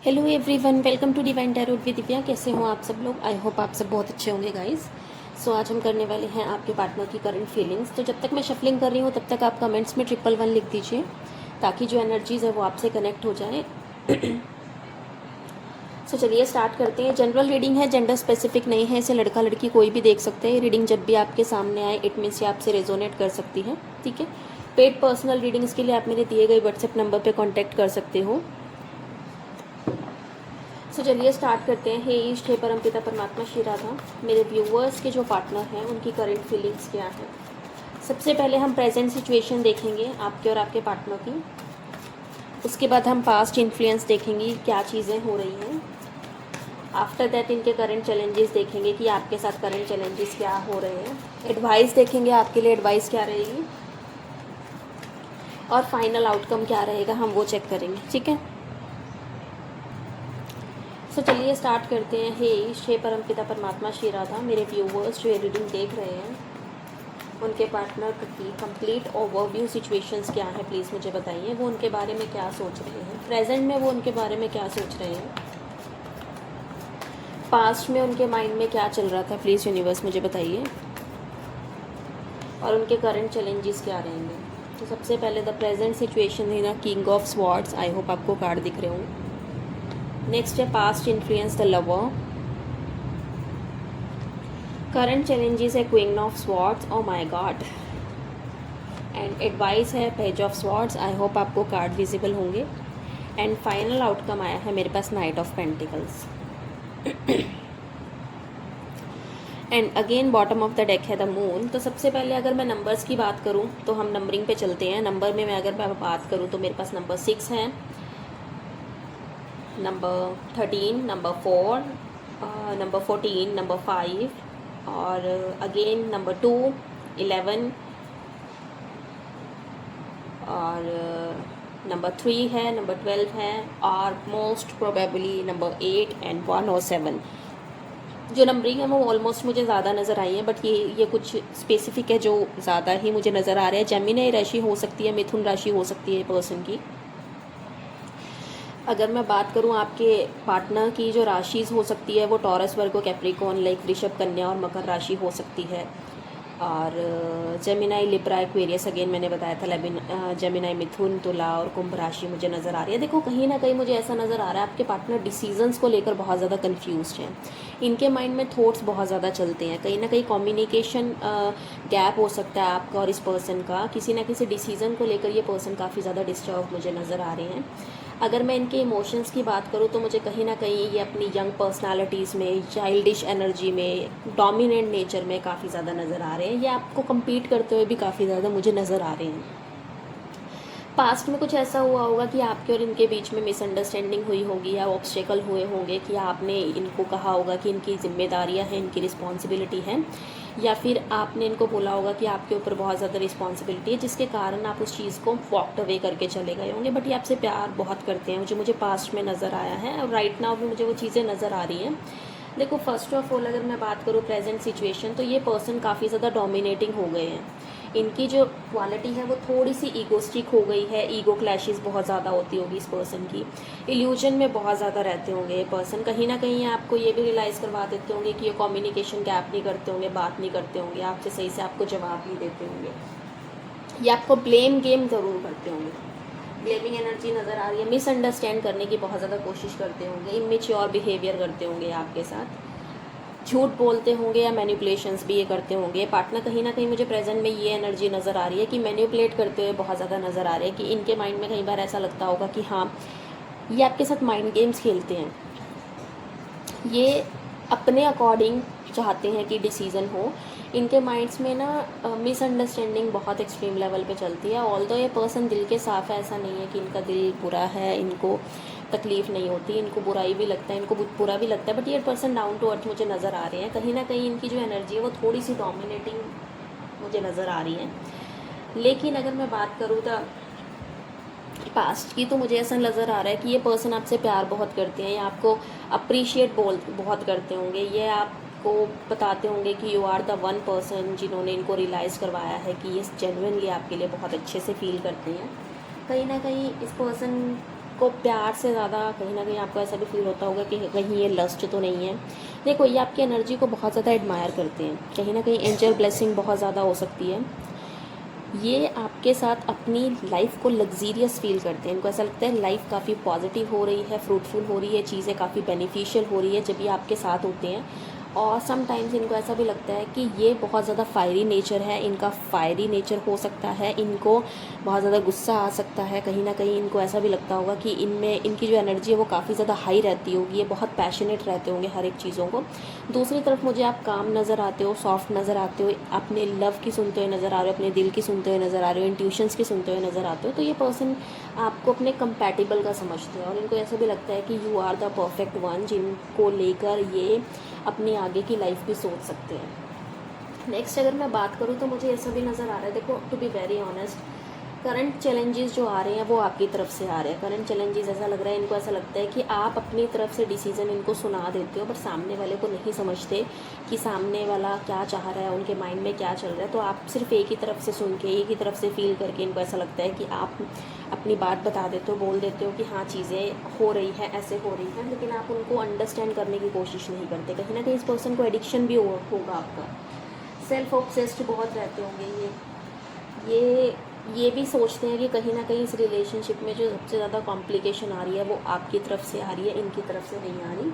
Hello everyone, welcome to divine tarot with Divya. कैसे हो आप सब लोग? आई होप आप सब बहुत अच्छे होंगे गाइस। सो आज हम करने वाले हैं आपके पार्टनर की करंट फीलिंग्स। तो जब तक मैं शफलिंग कर रही हूँ तब तक आप कमेंट्स में 111 लिख दीजिए ताकि जो एनर्जीज़ है वो आपसे कनेक्ट हो जाए। सो चलिए स्टार्ट करते हैं। जनरल रीडिंग है, जेंडर स्पेसिफिक नहीं है, इसे लड़का लड़की कोई भी देख सकते हैं। रीडिंग जब भी आपके सामने आए इट मीन्स ये आपसे रेजोनेट कर सकती है, ठीक है। पेड पर्सनल रीडिंग्स के लिए आप मेरे दिए गए व्हाट्सएप नंबर पर कॉन्टैक्ट कर सकते हो। सो चलिए स्टार्ट करते हैं। हे ईस्ट, हे परमपिता परमात्मा श्री राधा, मेरे व्यूवर्स के जो पार्टनर हैं उनकी करंट फीलिंग्स क्या है। सबसे पहले हम प्रेजेंट सिचुएशन देखेंगे आपके और आपके पार्टनर की। उसके बाद हम पास्ट इन्फ्लुएंस देखेंगे, क्या चीज़ें हो रही हैं। आफ्टर दैट इनके करंट चैलेंजेस देखेंगे कि आपके साथ करंट चैलेंजेस क्या हो रहे हैं। एडवाइस देखेंगे, आपके लिए एडवाइस क्या रहेगी और फाइनल आउटकम क्या रहेगा, हम वो चेक करेंगे, ठीक है। सो चलिए स्टार्ट करते हैं। हे ईश, हे परमपिता परमात्मा श्री राधा, मेरे व्यूवर्स जो ये रीडिंग देख रहे हैं उनके पार्टनर की कंप्लीट ओवरव्यू सिचुएशंस क्या है प्लीज़ मुझे बताइए। वो उनके बारे में क्या सोच रहे हैं, प्रेजेंट में वो उनके बारे में क्या सोच रहे हैं, पास्ट में उनके माइंड में क्या चल रहा था, प्लीज़ यूनिवर्स मुझे बताइए। और उनके करंट चैलेंजेस क्या रहेंगे। तो सबसे पहले द प्रेजेंट सिचुएशन है ना, king of swords. I hope आपको कार्ड दिख रहे हों। नेक्स्ट है past influence the lover. Current challenges है queen of swords. Oh my God. And advice है page of swords. I hope आपको कार्ड विजिबल होंगे। एंड फाइनल आउटकम आया है मेरे पास knight of pentacles. And again bottom of the deck है the moon. तो सबसे पहले अगर मैं नंबर्स की बात करूं तो हम नंबरिंग पे चलते हैं। नंबर में मैं अगर मैं बात करूं तो मेरे पास नंबर 6 है, नंबर 13, नंबर 4, नंबर 14, नंबर 5 और अगेन नंबर 2, 11 और नंबर 3 है, नंबर 12 है और मोस्ट प्रोबेबली नंबर 8 एंड 1 और 7। जो नंबरिंग है वो ऑलमोस्ट मुझे ज़्यादा नज़र आई है, बट ये कुछ स्पेसिफिक है जो ज़्यादा ही मुझे नज़र आ रहा है। जेमिनी राशि हो सकती है, मिथुन राशि हो सकती है पर्सन की। अगर मैं बात करूं आपके पार्टनर की जो राशिज़ हो सकती है वो टॉरस, वर्गो, कैप्रिकॉर्न लाइक वृषभ, कन्या और मकर राशि हो सकती है। और जेमिनाई, लिब्रा, एक्वेरियस अगेन मैंने बताया था। जेमिनाई, मिथुन, तुला और कुंभ राशि मुझे नज़र आ रही है। देखो कहीं ना कहीं मुझे ऐसा नज़र आ रहा है आपके पार्टनर डिसीजंस को लेकर बहुत ज़्यादा कंफ्यूज्ड हैं। इनके माइंड में थॉट्स बहुत ज़्यादा चलते हैं। कहीं ना कहीं कम्युनिकेशन गैप हो सकता है आपका और इस पर्सन का। किसी ना किसी डिसीज़न को लेकर ये पर्सन काफ़ी ज़्यादा डिस्टर्ब मुझे नज़र आ रहे हैं। अगर मैं इनके इमोशंस की बात करूँ तो मुझे कहीं ना कहीं ये अपनी यंग पर्सनालिटीज़ में, चाइल्डिश एनर्जी में, डोमिनेंट नेचर में काफ़ी ज़्यादा नज़र आ रहे हैं। ये आपको compete करते हुए भी काफ़ी ज़्यादा मुझे नज़र आ रहे हैं। पास्ट में कुछ ऐसा हुआ होगा कि आपके और इनके बीच में मिसअंडरस्टैंडिंग हुई होगी या ऑब्स्टेकल हुए होंगे कि आपने इनको कहा होगा कि इनकी जिम्मेदारियां हैं, इनकी रिस्पॉन्सिबिलिटी है, या फिर आपने इनको बोला होगा कि आपके ऊपर बहुत ज़्यादा रिस्पॉन्सिबिलिटी है जिसके कारण आप उस चीज़ को वॉकड अवे करके चले गए होंगे। बट ये आपसे प्यार बहुत करते हैं, मुझे पास्ट में नज़र आया है और राइट नाउ भी मुझे वो चीज़ें नज़र आ रही हैं। देखो फर्स्ट ऑफ ऑल अगर मैं बात करूँ प्रेजेंट सिचुएशन, तो ये पर्सन काफ़ी ज़्यादा डोमिनेटिंग हो गए हैं। इनकी जो क्वालिटी है वो थोड़ी सी ईगोस्टिक हो गई है। ईगो क्लैशेस बहुत ज़्यादा होती होगी इस पर्सन की। इल्यूजन में बहुत ज़्यादा रहते होंगे ये पर्सन। कहीं ना कहीं आपको ये भी रियलाइज़ करवा देते होंगे कि ये कम्युनिकेशन गैप नहीं करते होंगे, बात नहीं करते होंगे आपसे सही से, आपको जवाब नहीं देते होंगे, या आपको ब्लेम गेम ज़रूर करते होंगे। ब्लेमिंग एनर्जी नज़र आ रही है। मिसअंडरस्टैंड करने की बहुत ज़्यादा कोशिश करते होंगे। इमेच्योर बिहेवियर करते होंगे आपके साथ, झूठ बोलते होंगे या मैनिपुलेशंस भी ये करते होंगे। पार्टनर कहीं ना कहीं मुझे प्रेजेंट में ये एनर्जी नज़र आ रही है कि मैनिपुलेट करते हुए बहुत ज़्यादा नज़र आ रहे हैं। कि इनके माइंड में कई बार ऐसा लगता होगा कि हाँ ये आपके साथ माइंड गेम्स खेलते हैं। ये अपने अकॉर्डिंग चाहते हैं कि डिसीज़न हो। इनके माइंड्स में ना मिसअंडरस्टैंडिंग बहुत एक्सट्रीम लेवल पे चलती है। ऑल्दो ये पर्सन दिल के साफ़ है, ऐसा नहीं है कि इनका दिल बुरा है, इनको तकलीफ़ नहीं होती, इनको बुराई भी लगता है, इनको बुरा भी लगता है। बट ये पर्सन डाउन टू अर्थ मुझे नज़र आ रहे हैं। कहीं ना कहीं इनकी जो एनर्जी है वो थोड़ी सी डोमिनेटिंग मुझे नज़र आ रही है। लेकिन अगर मैं बात करूँ तो पास्ट की, तो मुझे ऐसा नज़र आ रहा है कि ये पर्सन आपसे प्यार बहुत करते हैं, या आपको अप्रिशिएट बहुत करते होंगे। ये आपको बताते होंगे कि you are the one person जिन्होंने इनको रियलाइज़ करवाया है कि ये जेन्युइनली आपके लिए बहुत अच्छे से फील करते हैं। कहीं ना कहीं इस पर्सन आपको प्यार से ज़्यादा कहीं ना कहीं आपको ऐसा भी फील होता होगा कि कहीं ये लस्ट तो नहीं है। देखो, ये आपकी एनर्जी को बहुत ज़्यादा एडमायर करते हैं, कहीं ना कहीं एंजल ब्लेसिंग बहुत ज़्यादा हो सकती है। ये आपके साथ अपनी लाइफ को लग्जीरियस फील करते हैं, इनको ऐसा लगता है लाइफ काफ़ी पॉजिटिव हो रही है, फ्रूटफुल हो रही है, चीज़ें काफ़ी बेनिफिशियल हो रही है जब ये आपके साथ होते हैं। और समटाइम्स इनको ऐसा भी लगता है कि ये बहुत ज़्यादा फायरी नेचर है, इनका फायरी नेचर हो सकता है, इनको बहुत ज़्यादा गुस्सा आ सकता है, कहीं ना कहीं इनको ऐसा भी लगता होगा कि इनमें इनकी जो एनर्जी है वो काफ़ी ज़्यादा हाई रहती होगी, ये बहुत पैशनेट रहते होंगे हर एक चीज़ों को। दूसरी तरफ मुझे आप काम नज़र आते हो, सॉफ्ट नज़र आते हो, अपने लव की सुनते हुए नज़र आ रहे हो, अपने दिल की सुनते हुए नज़र आ रहे हो, इंट्यूशंस की सुनते हुए नज़र आते हो। तो ये पर्सन आपको अपने कंपैटिबल का समझते हैं और इनको ऐसा भी लगता है कि you are the perfect one, जिनको लेकर ये अपनी आगे की लाइफ भी सोच सकते हैं। नेक्स्ट अगर मैं बात करूँ तो मुझे ऐसा भी नज़र आ रहा है, देखो to be very honest, current challenges जो आ रहे हैं वो आपकी तरफ से आ रहे हैं। करंट चैलेंजेस ऐसा लग रहा है, इनको ऐसा लगता है कि आप अपनी तरफ से डिसीजन इनको सुना देते हो, बट सामने वाले को नहीं समझते कि सामने वाला क्या चाह रहा है, उनके माइंड में क्या चल रहा है। तो आप सिर्फ एक ही तरफ से सुन के, एक ही तरफ से फील करके इनको ऐसा लगता है कि आप अपनी बात बता देते हो, बोल देते हो कि हाँ चीज़ें हो रही है, ऐसे हो रही हैं, लेकिन आप उनको अंडरस्टैंड करने की कोशिश नहीं करते। कहीं ना कहीं इस पर्सन को एडिक्शन भी होगा आपका, सेल्फ ऑब्सेस्ड बहुत रहते होंगे ये भी सोचते हैं कि कहीं ना कहीं इस रिलेशनशिप में जो सबसे ज़्यादा कॉम्प्लिकेशन आ रही है वो आपकी तरफ से आ रही है, इनकी तरफ से नहीं आ रही।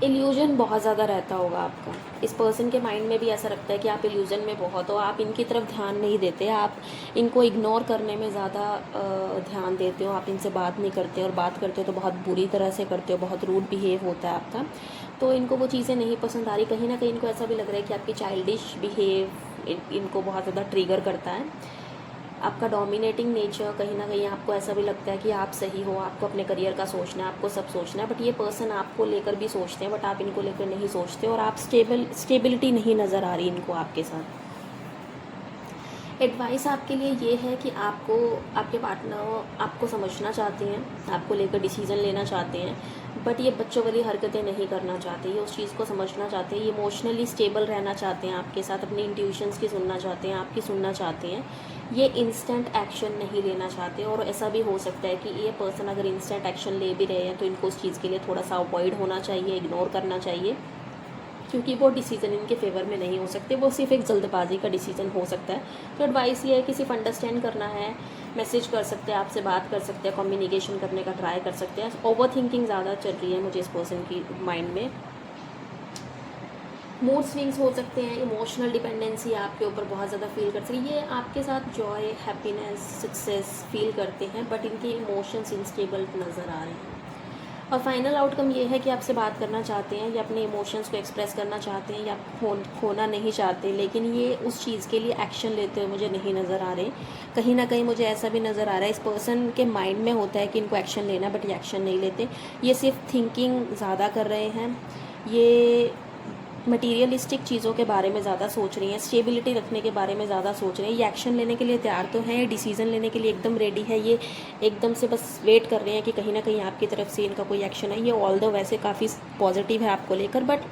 इल्यूजन बहुत ज़्यादा रहता होगा आपका, इस पर्सन के माइंड में भी ऐसा रखता है कि आप इल्यूजन में बहुत हो, आप इनकी तरफ ध्यान नहीं देते, आप इनको इग्नोर करने में ज़्यादा ध्यान देते हो, आप इनसे बात नहीं करते और बात करते हो तो बहुत बुरी तरह से करते हो, बहुत रूड बिहेव होता है आपका। तो इनको वो चीज़ें नहीं पसंद आ रही, कहीं ना कहीं इनको ऐसा भी लग रहा है कि आपकी चाइल्डिश बिहेव इनको बहुत ज़्यादा ट्रिगर करता है। आपका डोमिनेटिंग नेचर, कहीं ना कहीं आपको ऐसा भी लगता है कि आप सही हो, आपको अपने करियर का सोचना है, आपको सब सोचना है, बट ये पर्सन आपको लेकर भी सोचते हैं, बट आप इनको लेकर नहीं सोचते और आप स्टेबिलिटी नहीं नज़र आ रही इनको आपके साथ। एडवाइस आपके लिए ये है कि आपको आपके पार्टनर आपको समझना चाहते हैं, आपको लेकर डिसीजन लेना चाहते हैं, बट ये बच्चों वाली हरकतें नहीं करना चाहते, ये उस चीज़ को समझना चाहते हैं, ये इमोशनली स्टेबल रहना चाहते हैं आपके साथ, अपनी इंट्यूशंस की सुनना चाहते हैं, आपकी सुनना चाहते हैं, ये इंस्टेंट एक्शन नहीं लेना चाहते। और ऐसा भी हो सकता है कि ये पर्सन अगर इंस्टेंट एक्शन ले भी रहे हैं तो इनको उस चीज़ के लिए थोड़ा सा अवॉइड होना चाहिए, इग्नोर करना चाहिए, क्योंकि वो डिसीज़न इनके फेवर में नहीं हो सकते, वो सिर्फ एक जल्दबाजी का डिसीज़न हो सकता है। तो एडवाइस ये है कि सिर्फ अंडरस्टैंड करना है, मैसेज कर सकते हैं, आपसे बात कर सकते हैं, कम्युनिकेशन करने का ट्राई कर सकते हैं। ओवर थिंकिंग ज़्यादा चल रही है मुझे इस पर्सन की माइंड में, मूड स्विंग्स हो सकते हैं, इमोशनल डिपेंडेंसी आपके ऊपर बहुत ज़्यादा फील कर सकते हैं, ये आपके साथ जॉय, हैप्पीनेस, सक्सेस फील करते हैं, बट इनके इमोशंस इनस्टेबल नज़र आ रहे हैं। और फाइनल आउटकम ये है कि आपसे बात करना चाहते हैं या अपने इमोशंस को एक्सप्रेस करना चाहते हैं या खोना नहीं चाहते, लेकिन ये उस चीज़ के लिए एक्शन लेते हुए मुझे नहीं नज़र आ रहे। कहीं ना कहीं मुझे ऐसा भी नज़र आ रहा है इस पर्सन के माइंड में होता है कि इनको एक्शन लेना है, बट ये एक्शन नहीं लेते, ये सिर्फ थिंकिंग ज़्यादा कर रहे हैं, ये मटीरियलिस्टिक चीज़ों के बारे में ज़्यादा सोच रही हैं, स्टेबिलिटी रखने के बारे में ज़्यादा सोच रहे हैं। ये एक्शन लेने के लिए तैयार तो हैं, डिसीज़न लेने के लिए एकदम रेडी है, ये एकदम से बस वेट कर रहे हैं कि कहीं ना कहीं आपकी तरफ से इनका कोई एक्शन है। ये ऑल द वैसे काफ़ी पॉजिटिव है आपको लेकर, बट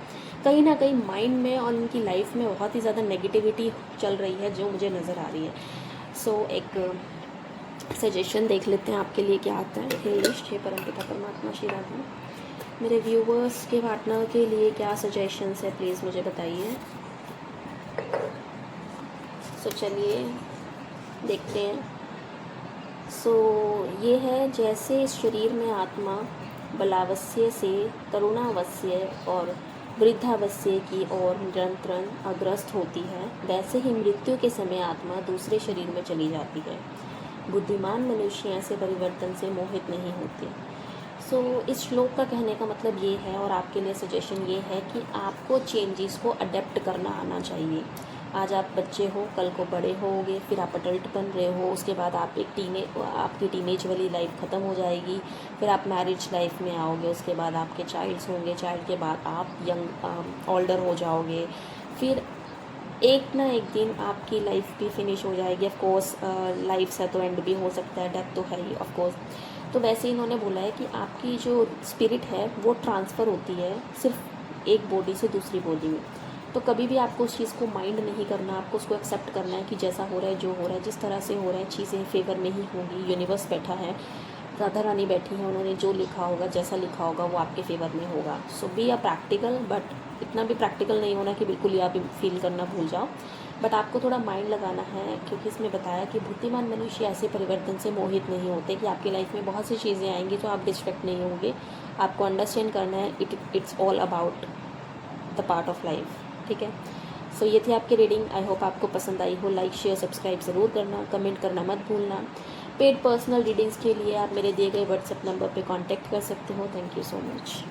कहीं ना कहीं माइंड में और इनकी लाइफ में बहुत ही ज़्यादा नेगेटिविटी चल रही है जो मुझे नज़र आ रही है। सो एक सजेशन देख लेते हैं आपके लिए क्या आता है। हे लिस्ट, हे परमपिता परमात्मा श्री राधा, मेरे व्यूवर्स के पार्टनर के लिए क्या सजेशंस है प्लीज़ मुझे बताइए। सो चलिए देखते हैं। सो ये है, जैसे इस शरीर में आत्मा बलावस्य से तरुणावस्य और वृद्धावस्य की ओर निरंतर अग्रस्त होती है, वैसे ही मृत्यु के समय आत्मा दूसरे शरीर में चली जाती है। बुद्धिमान मनुष्य ऐसे परिवर्तन से मोहित नहीं होते। सो इस श्लोक का कहने का मतलब ये है, और आपके लिए सजेशन ये है कि आपको चेंजेस को अडेप्ट करना आना चाहिए। आज आप बच्चे हो, कल को बड़े होगे, फिर आप अडल्ट बन रहे हो, उसके बाद आप आपकी टीनेज वाली लाइफ ख़त्म हो जाएगी, फिर आप मैरिज लाइफ में आओगे, उसके बाद आपके चाइल्ड्स होंगे, चाइल्ड के बाद आप यंग ओल्डर हो जाओगे, फिर एक ना एक दिन आपकी लाइफ भी फिनिश हो जाएगी। ऑफ कोर्स लाइफ है तो एंड भी हो सकता है, डेथ तो है ही ऑफ कोर्स। तो वैसे इन्होंने बोला है कि आपकी जो स्पिरिट है वो ट्रांसफ़र होती है सिर्फ एक बॉडी से दूसरी बॉडी में। तो कभी भी आपको उस चीज़ को माइंड नहीं करना, आपको उसको एक्सेप्ट करना है कि जैसा हो रहा है, जो हो रहा है, जिस तरह से हो रहा है, चीज़ें फेवर में ही होंगी। यूनिवर्स बैठा है, राधा रानी बैठी हैं, उन्होंने जो लिखा होगा, जैसा लिखा होगा, वो आपके फेवर में होगा। सो बी अ प्रैक्टिकल, बट इतना भी प्रैक्टिकल नहीं होना कि बिल्कुल ही आप फील करना भूल जाओ। बट आपको थोड़ा माइंड लगाना है, क्योंकि इसमें बताया कि बुद्धिमान मनुष्य ऐसे परिवर्तन से मोहित नहीं होते कि आपकी लाइफ में बहुत सी चीज़ें आएंगी तो आप डिस्ट्रैक्ट नहीं होंगे। आपको अंडरस्टैंड करना है, it's all about the part of life. ठीक है। सो ये थी आपकी रीडिंग। आई होप आपको पसंद आई हो। लाइक शेयर सब्सक्राइब ज़रूर करना, कमेंट करना मत भूलना। पेड पर्सनल रीडिंग्स के लिए आप मेरे दिए गए व्हाट्सएप नंबर पे कांटेक्ट कर सकते हो। Thank you so much.